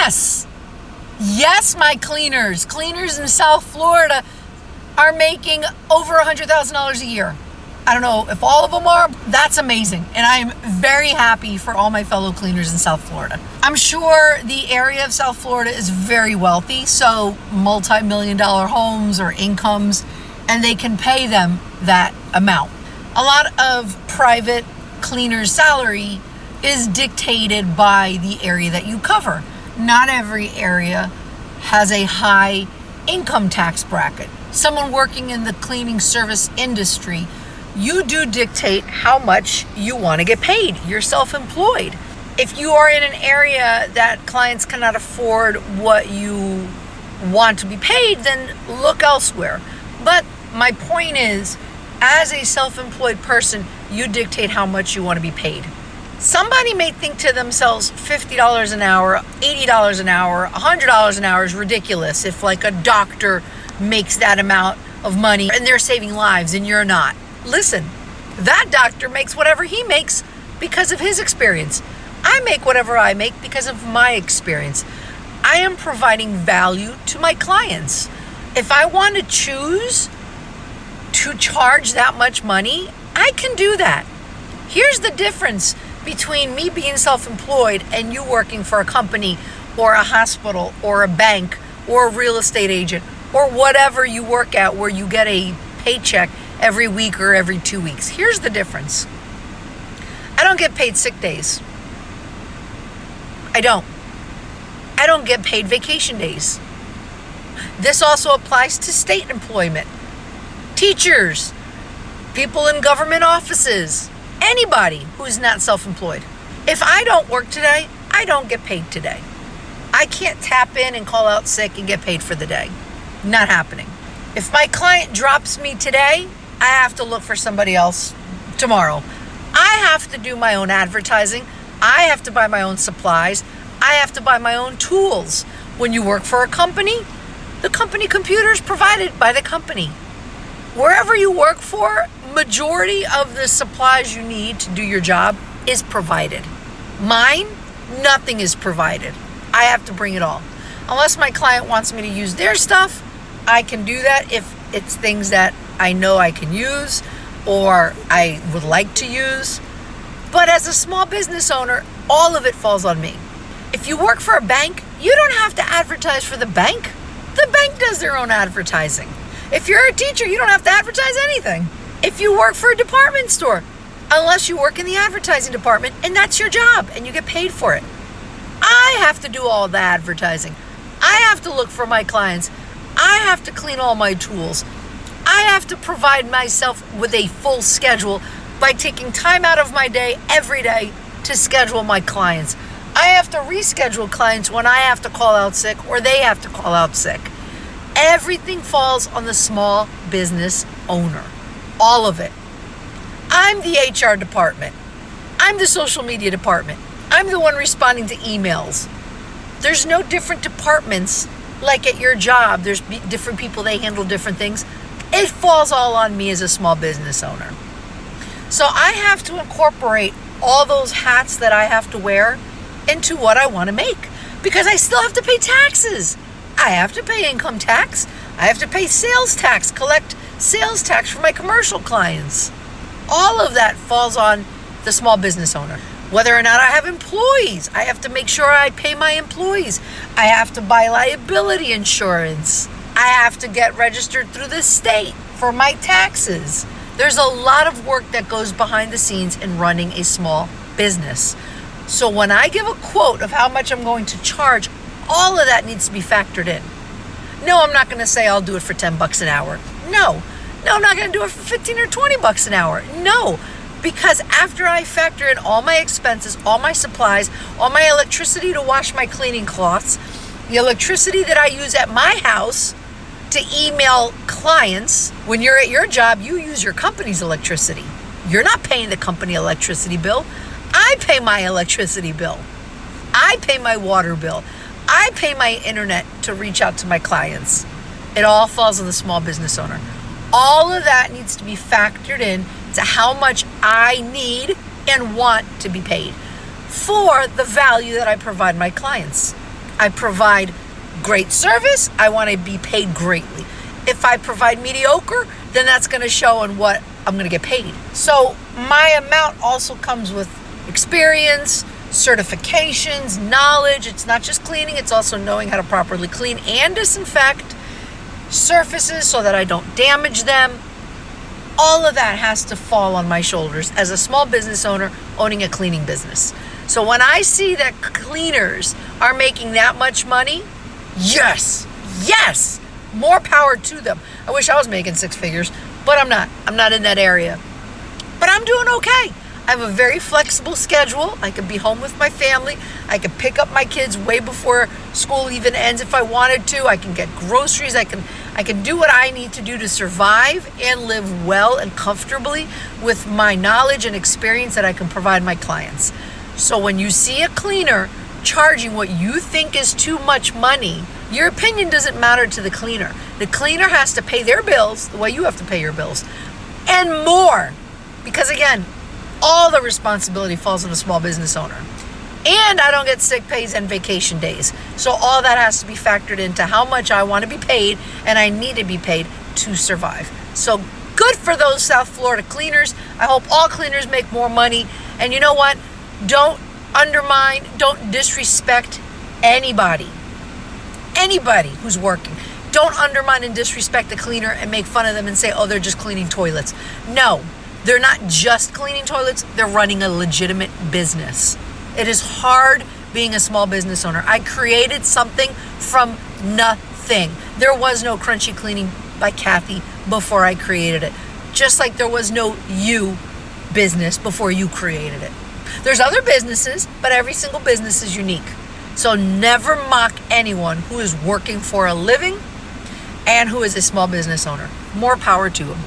Yes. Yes, my cleaners in South Florida are making over $100,000 a year. I don't know if all of them are. That's amazing. And I am very happy for all my fellow cleaners in South Florida. I'm sure the area of South Florida is very wealthy, so multi-million-dollar homes or incomes, and they can pay them that amount. A lot of private cleaners' salary is dictated by the area that you cover. Not every area has a high income tax bracket. Someone working in the cleaning service industry, you do dictate how much you want to get paid. You're self-employed. If you are in an area that clients cannot afford what you want to be paid, then look elsewhere. But my point is, as a self-employed person, you dictate how much you want to be paid. Somebody may think to themselves, $50 an hour, $80 an hour, $100 an hour is ridiculous if like a doctor makes that amount of money and they're saving lives and you're not. Listen, that doctor makes whatever he makes because of his experience. I make whatever I make because of my experience. I am providing value to my clients. If I want to choose to charge that much money, I can do that. Here's the difference between me being self-employed and you working for a company or a hospital or a bank or a real estate agent or whatever you work at where you get a paycheck every week or every 2 weeks. Here's the difference. I don't get paid sick days. I don't get paid vacation days. This also applies to state employment. Teachers, people in government offices, anybody who's not self-employed. If I don't work today, I don't get paid today. I can't tap in and call out sick and get paid for the day. Not happening. If my client drops me today, I have to look for somebody else tomorrow. I have to do my own advertising. I have to buy my own supplies. I have to buy my own tools. When you work for a company, the company computer is provided by the company. Wherever you work for, majority of the supplies you need to do your job is provided. Mine, nothing is provided. I have to bring it all. Unless my client wants me to use their stuff, I can do that if it's things that I know I can use or I would like to use. But as a small business owner, all of it falls on me. If you work for a bank, you don't have to advertise for the bank. The bank does their own advertising. If you're a teacher, you don't have to advertise anything. If you work for a department store, unless you work in the advertising department and that's your job and you get paid for it. I have to do all the advertising. I have to look for my clients. I have to clean all my tools. I have to provide myself with a full schedule by taking time out of my day every day to schedule my clients. I have to reschedule clients when I have to call out sick or they have to call out sick. Everything falls on the small business owner. All of it. I'm the HR department. I'm the social media department. I'm the one responding to emails. There's no different departments like at your job. There's different people, they handle different things. It falls all on me as a small business owner. So I have to incorporate all those hats that I have to wear into what I want to make because I still have to pay taxes. I have to pay income tax. I have to pay sales tax, collect sales tax for my commercial clients. All of that falls on the small business owner. Whether or not I have employees, I have to make sure I pay my employees. I have to buy liability insurance. I have to get registered through the state for my taxes. There's a lot of work that goes behind the scenes in running a small business. So when I give a quote of how much I'm going to charge, all of that needs to be factored in. No, I'm not going to say I'll do it for $10 an hour. No, I'm not going to do it for 15 or $20 an hour. No, because after I factor in all my expenses, all my supplies, all my electricity to wash my cleaning cloths, the electricity that I use at my house to email clients, when you're at your job, you use your company's electricity. You're not paying the company electricity bill. I pay my electricity bill. I pay my water bill. I pay my internet to reach out to my clients. It all falls on the small business owner. All of that needs to be factored in to how much I need and want to be paid for the value that I provide my clients. I provide great service, I want to be paid greatly. If I provide mediocre, then that's going to show in what I'm going to get paid. So my amount also comes with experience, certifications, knowledge. It's not just cleaning, it's also knowing how to properly clean and disinfect surfaces so that I don't damage them. All of that has to fall on my shoulders as a small business owner owning a cleaning business. So when I see that cleaners are making that much money, yes, more power to them. I wish I was making six figures, but I'm not. I'm not in that area. But I'm doing okay. I have a very flexible schedule. I can be home with my family. I can pick up my kids way before school even ends if I wanted to. I can get groceries. I can do what I need to do to survive and live well and comfortably with my knowledge and experience that I can provide my clients. So when you see a cleaner charging what you think is too much money, your opinion doesn't matter to the cleaner. The cleaner has to pay their bills the way you have to pay your bills and more. Because again, all the responsibility falls on a small business owner. And I don't get sick pays and vacation days. So all that has to be factored into how much I want to be paid and I need to be paid to survive. So good for those South Florida cleaners. I hope all cleaners make more money. And you know what? Don't undermine, don't disrespect anybody who's working. Don't undermine and disrespect the cleaner and make fun of them and say, oh, they're just cleaning toilets. No, they're not just cleaning toilets. They're running a legitimate business. It is hard being a small business owner. I created something from nothing. There was no Crunchy Cleaning by Kathy before I created it. Just like there was no you business before you created it. There's other businesses, but every single business is unique. So never mock anyone who is working for a living and who is a small business owner. More power to them.